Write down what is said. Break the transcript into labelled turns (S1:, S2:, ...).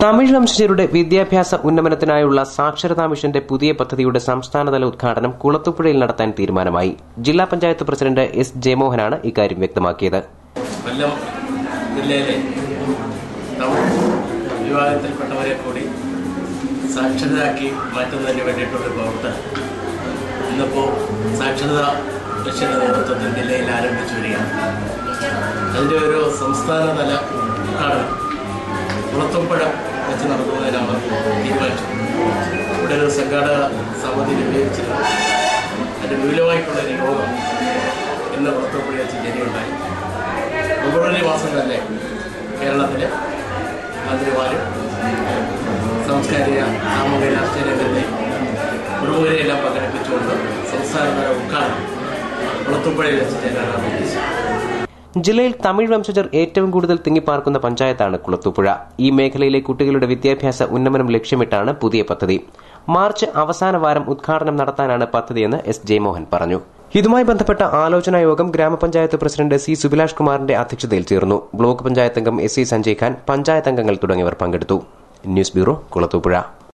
S1: തമിഴ് വംശജരുടെ വിദ്യാഭ്യാസ ഉന്നമനത്തിനായുള്ള സാക്ഷരതാ മിഷന്റെ പുതിയ പദ്ധതിയുടെ സംസ്ഥാനതല ഉദ്ഘാടനം കുളത്തൂപ്പുഴയിൽ നടത്താൻ തീരുമാനമായി. ജില്ലാ പഞ്ചായത്ത് പ്രസിഡന്റ് എസ് ജയമോഹനാണ് ഇക്കാര്യം വ്യക്തമാക്കിയത്.
S2: കൊല്ലം ജില്ലയിലെ തമിഴ് വിഭാഗത്തിൽപ്പെട്ടവരെ കൂടി സാക്ഷരരാക്കി മാറ്റുന്നതിന് വേണ്ടിയിട്ടുള്ള പ്രവർത്തനം ഇന്നിപ്പോൾ സാക്ഷരതാ മിഷന്റെ നേതൃത്വത്തിൽ ജില്ലയിൽ ആരംഭിച്ചു വരികയാണ്. അതിൻ്റെ ഒരു സംസ്ഥാനതല ഉദ്ഘാടനം കുളത്തൂപ്പുഴ വെച്ച് നടത്തുന്നതിനാണ് തീരുമാനിച്ചത്. ഇവിടെ ഒരു സംഘാടക സമിതി രൂപീകരിച്ചിട്ടുണ്ട്. അതിൻ്റെ വിപുലമായിട്ടുള്ളൊരു യോഗം ഇന്ന് കുളത്തൂപ്പുഴ വെച്ച് ജനിയുണ്ടായി. ഫെബ്രുവരി മാസം തന്നെ കേരളത്തിലെ മന്ത്രിമാരും സാംസ്കാരിക സാമൂഹിക രാഷ്ട്രീയ രംഗത്തെ പ്രമുഖരെയെല്ലാം പങ്കെടുപ്പിച്ചുകൊണ്ട് സംസ്ഥാനതല ഉദ്ഘാടനം കുളത്തൂപ്പുഴയിൽ വെച്ച് ചേരാനാണ് ഉദ്ദേശിച്ചത്.
S1: ജില്ലയിൽ തമിഴ് വംശജർ ഏറ്റവും കൂടുതൽ തിങ്ങിപ്പാർക്കുന്ന പഞ്ചായത്താണ് കുളത്തൂപ്പുഴ. ഈ മേഖലയിലെ കുട്ടികളുടെ വിദ്യാഭ്യാസ ഉന്നമനം ലക്ഷ്യമിട്ടാണ് പുതിയ പദ്ധതി. മാർച്ച് അവസാന വാരം ഉദ്ഘാടനം നടത്താനാണ് പദ്ധതിയെന്ന് എസ് ജയമോഹൻ പറഞ്ഞു. ഇതുമായി ബന്ധപ്പെട്ട ആലോചനാ യോഗം ഗ്രാമപഞ്ചായത്ത് പ്രസിഡന്റ് സി സുഭിലാഷ് കുമാറിന്റെ അധ്യക്ഷതയിൽ ചേർന്നു. ബ്ലോക്ക് പഞ്ചായത്ത് അംഗം എസ് സി സഞ്ജയ് ഖാൻ, പഞ്ചായത്ത് അംഗങ്ങൾ തുടങ്ങിയവർ പങ്കെടുത്തു. News bureau, Kulathupuzha.